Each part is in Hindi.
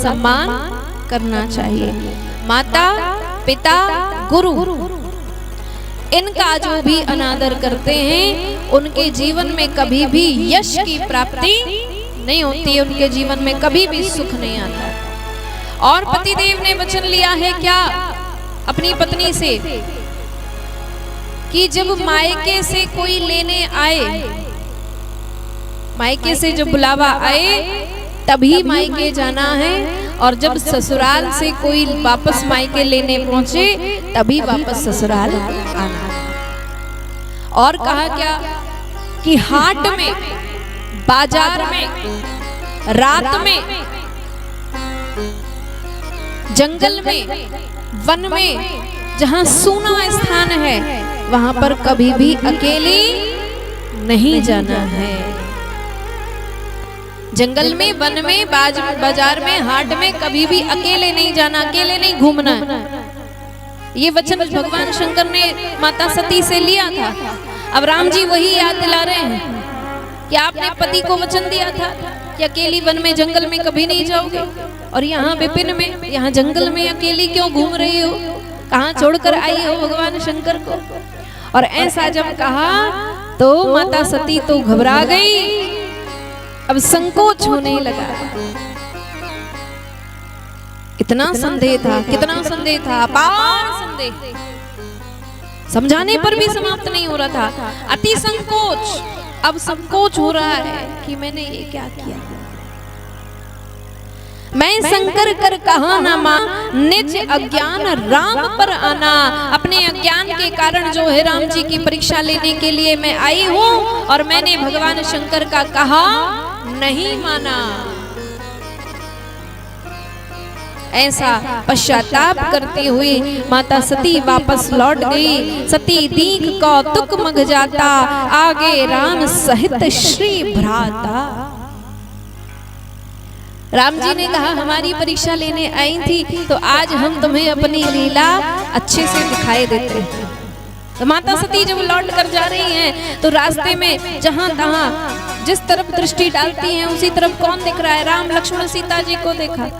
सम्मान करना चाहिए। माता पिता गुरु इनका जो भी अनादर करते हैं उनके जीवन में कभी भी यश की प्राप्ति नहीं होती है, उनके जीवन में कभी भी सुख नहीं आता। और पतिदेव ने वचन लिया है क्या अपनी पत्नी से कि जब मायके से कोई लेने आए, मायके से जब बुलावा आए तभी मायके जाना है, और जब ससुराल से कोई वापस मायके लेने पहुंचे तभी वापस ससुराल आना है। और कहा क्या कि हाट में, बाजार में, रात में, जंगल में, वन में, जहां सूना स्थान है वहां पर कभी भी अकेली नहीं जाना है। जंगल में, वन में, बाजार में, हाट में कभी भी अकेले नहीं जाना, अकेले नहीं घूमना। ये वचन भगवान शंकर ने माता सती से लिया था। अब राम जी वही याद दिला रहे हैं कि आपने पति को वचन दिया था कि अकेली वन में, जंगल में कभी नहीं जाओगे, और यहाँ विपिन में, यहाँ जंगल में अकेली क्यों घूम रही हो, कहाँ छोड़कर आई हो भगवान शंकर को। और ऐसा जब कहा तो माता सती तो घबरा गई, अब संकोच होने लगा। इतना संदेह था, कितना संदेह था, अपार संदेह, समझाने पर भी समाप्त नहीं हो रहा था। अति संकोच, अब संकोच हो रहा है कि मैंने ये क्या किया। मैं शंकर कर कहा ना मां, निज अज्ञान राम पर आना। अपने अज्ञान के कारण जो है राम जी की परीक्षा लेने के लिए मैं आई हूँ, और मैंने भगवान शंकर का कहा नहीं माना। ऐसा पश्चाताप करती हुई माता सती वापस लौट गई। सती दीख कौतुक मग जाता, आगे राम सहित श्री भ्राता। राम जी ने कहा हमारी परीक्षा लेने आई थी तो आज हम तुम्हें अपनी लीला अच्छे से दिखाई देते हैं। तो माता सती जब लौट कर जा रही हैं तो रास्ते में जहां तहां जिस तरफ दृष्टि डालती हैं उसी तरफ कौन दिख रहा है? राम लक्ष्मण सीता जी को देखा।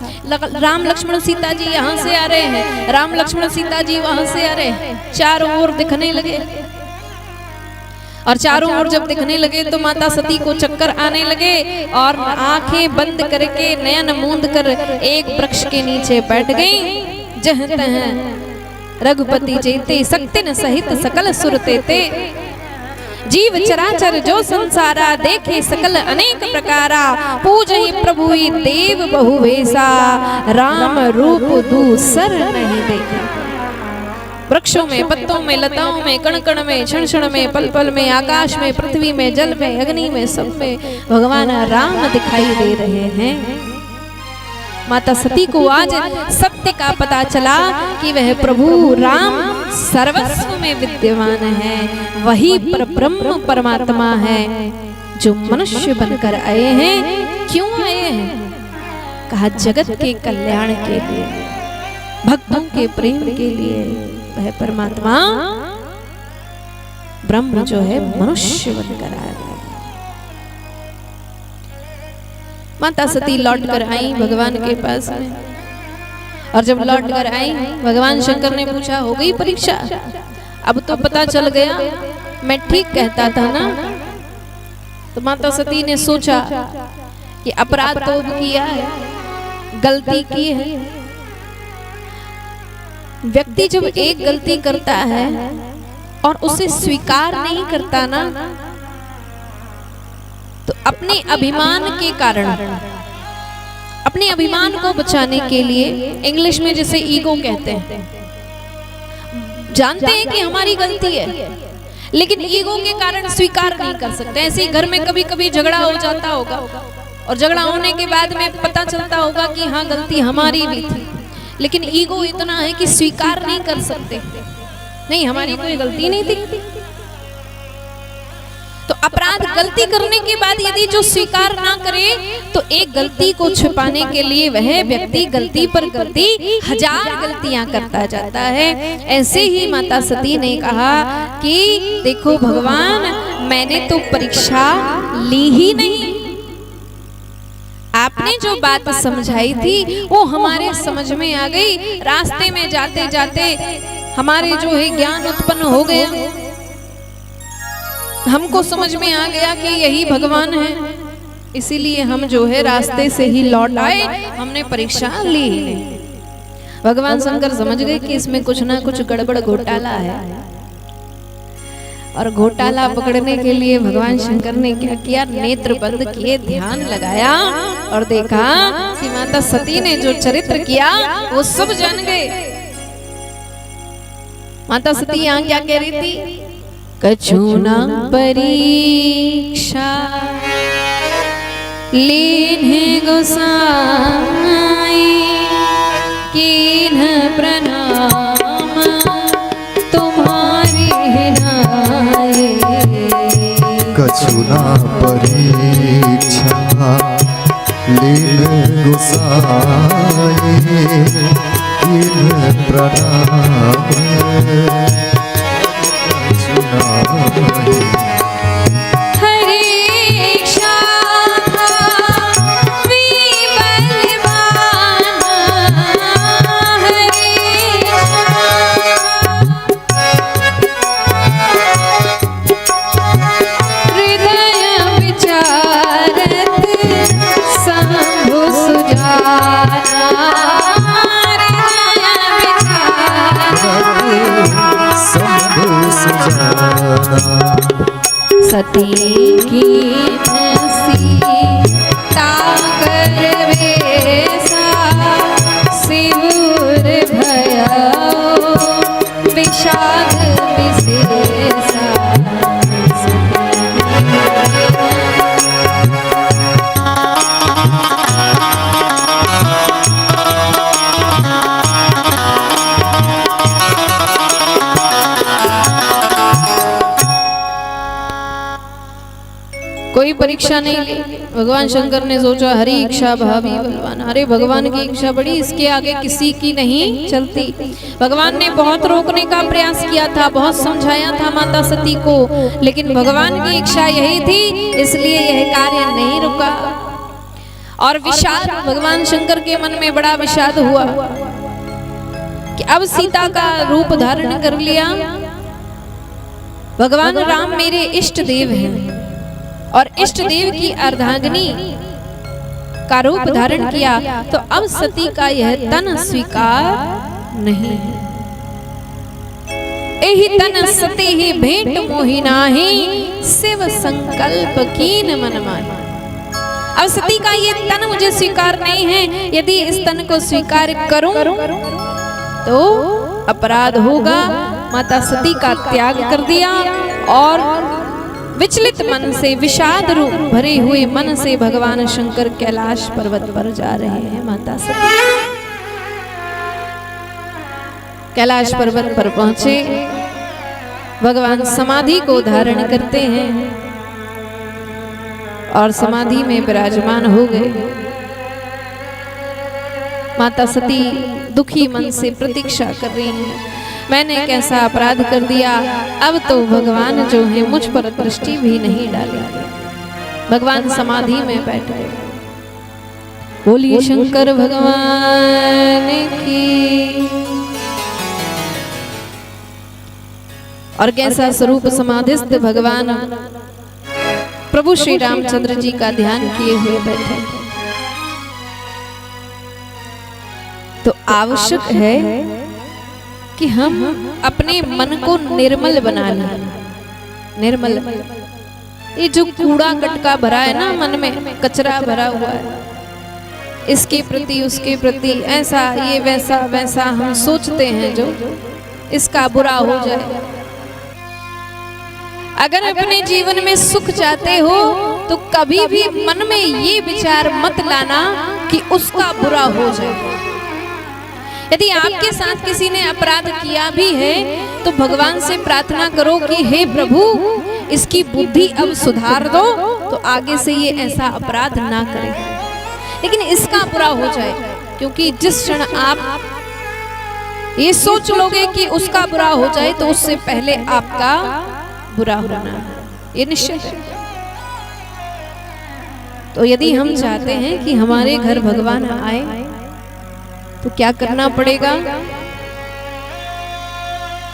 राम लक्ष्मण सीता जी यहाँ से आ रहे हैं, राम लक्ष्मण सीता जी वहां से आ रहे हैं, चारों ओर दिखने लगे। और चारों ओर जब दिखने लगे तो माता सती को चक्कर आने लगे और आंखें बंद करके नयन मूंद कर एक वृक्ष के नीचे बैठ गई। जह तह रघुपति जेते सक्तिन सहित सकल सुर तेते। जीव चराचर जो संसारा, देखे सकल अनेक प्रकारा। पूजहि प्रभु ही देव बहु वेसा, राम रूप दूसर नहीं देखा। वृक्षों में, पत्तों में, लताओं में, कण कण में, क्षण क्षण में, पल पल में, आकाश में, पृथ्वी में, जल में, अग्नि में, सब में भगवान राम दिखाई दे रहे हैं। माता सती को आज सत्य का पता चला कि वह प्रभु राम सर्वस्व में विद्यमान है, वही परब्रह्म परमात्मा है जो मनुष्य बनकर आए हैं। क्यों आए हैं? कहा जगत के कल्याण के लिए, भक्तों के प्रेम के लिए। वह परमात्मा ब्रह्म जो है मनुष्य बनकर आया। माता सती लौट कर आई भगवान के पास में, और जब लौट कर आई भगवान शंकर ने पूछा हो गई परीक्षा? अब तो पता चल गया मैं ठीक कहता था ना। तो माता सती ने सोचा कि अपराध तो किया है, गलती की है। व्यक्ति जब एक गलती करता है और उसे स्वीकार नहीं करता ना, तो अपने अभिमान के कारण, अपने अभिमान को बचाने के लिए, इंग्लिश में जिसे ईगो कहते हैं, जानते हैं कि हमारी गलती है लेकिन ईगो के कारण स्वीकार नहीं कर सकते। ऐसे ही घर में कभी कभी झगड़ा हो जाता होगा और झगड़ा होने के बाद में पता चलता होगा कि हाँ गलती हमारी भी थी, लेकिन ईगो इतना है कि स्वीकार नहीं कर सकते, नहीं हमारी कोई गलती नहीं थी। तो अपराध गलती करने के बाद यदि जो स्वीकार ना करे तो एक गलती को छुपाने के लिए वह व्यक्ति गलती पर गलती, हजार गलतियां करता जाता है। ऐसे ही माता सती ने कहा कि देखो भगवान, मैंने तो परीक्षा ली ही नहीं, आपने जो बात समझाई थी वो हमारे समझ में आ गई। रास्ते में जाते जाते हमारे जो है ज्ञान उत्पन्न हो गया, हमको समझ में आ गया कि यही भगवान है, इसीलिए हम जो है रास्ते से ही लौट आए, हमने परीक्षा ली ही नहीं। भगवान शंकर समझ गए कि इसमें कुछ ना कुछ गड़बड़ घोटाला है, और घोटाला पकड़ने के लिए भगवान शंकर ने क्या किया, नेत्र बंद किए, ध्यान लगाया और देखा कि माता सती ने जो चरित्र किया वो सब जान गए। माता सती यहाँ क्या कह रही थी, कछु ना परीक्षा लीन्हे गोसाई, कीन्ह प्रणाम तुम्हारी नाई। कछु ना परीक्षा लीन्हे गोसाई, कीन्ह प्रणाम सती की सीता कर वेसा, सिर भया विषाद विशेषा। कोई परीक्षा नहीं ली। भगवान शंकर ने सोचा हरि इच्छा भावी बलवान, अरे भगवान की इच्छा बड़ी, इसके आगे किसी की नहीं चलती। भगवान ने बहुत रोकने का प्रयास किया था, बहुत समझाया था माता सती को, लेकिन भगवान की इच्छा यही थी, इसलिए यह कार्य नहीं रुका। और विषाद, भगवान शंकर के मन में बड़ा विषाद हुआ कि अब सीता का रूप धारण कर लिया। भगवान राम मेरे इष्ट देव हैं और इष्ट देव की अर्धांगिनी का रूप धारण किया, तो अब सती का यह तन स्वीकार नहीं है। एहि तन सती ही भेंट मोहि नाहि, शिव संकल्प कीन मन माहि। अब सती का ये तन मुझे स्वीकार नहीं है, यदि इस तन को स्वीकार करूं तो अपराध होगा। माता सती का त्याग कर दिया और विचलित मन से, विषाद रूप भरे हुए मन से भगवान शंकर कैलाश पर्वत पर जा रहे हैं। माता सती कैलाश पर्वत पर पहुंचे, भगवान समाधि को धारण करते हैं और समाधि में विराजमान हो गए। माता सती दुखी मन से प्रतीक्षा कर रही हैं, मैंने कैसा अपराध कर दिया, अब तो भगवान जो है मुझ पर दृष्टि भी नहीं डालेंगे। भगवान समाधि में बैठ गए। बोलिए शंकर भगवान की। और कैसा स्वरूप समाधिस्थ भगवान प्रभु श्री रामचंद्र जी का ध्यान किए हुए बैठे। तो आवश्यक है कि हम अपने मन को निर्मल बना लें। निर्मल, ये जो कूड़ा कटका भरा है ना मन में, कचरा भरा हुआ है, इसके प्रति उसके प्रति ऐसा ये वैसा वैसा हम सोचते हैं, जो इसका बुरा हो जाए। अगर अपने जीवन में सुख चाहते हो तो कभी भी मन में ये विचार मत लाना कि उसका बुरा हो जाए। यदि आपके साथ किसी ने अपराध किया भी है तो भगवान से प्रार्थना करो कि हे प्रभु इसकी बुद्धि अब सुधार दो, तो आगे से ये ऐसा अपराध ना करे। लेकिन इसका बुरा हो जाए, क्योंकि जिस क्षण आप ये सोच लोगे कि उसका बुरा हो जाए तो उससे पहले आपका बुरा होना है, ये निश्चित है। तो यदि हम चाहते हैं कि हमारे घर भगवान आए तो क्या करना पड़ेगा?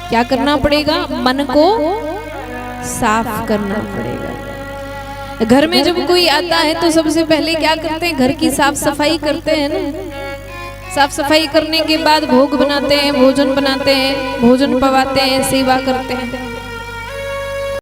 क्या करना पड़ेगा? मन को साफ करना पड़ेगा। घर में जब कोई आता है तो सबसे पहले क्या करते हैं? घर की साफ सफाई करते हैं ना। साफ सफाई करने के बाद भोग बनाते हैं, भोजन बनाते हैं, भोजन पवाते हैं, सेवा करते हैं।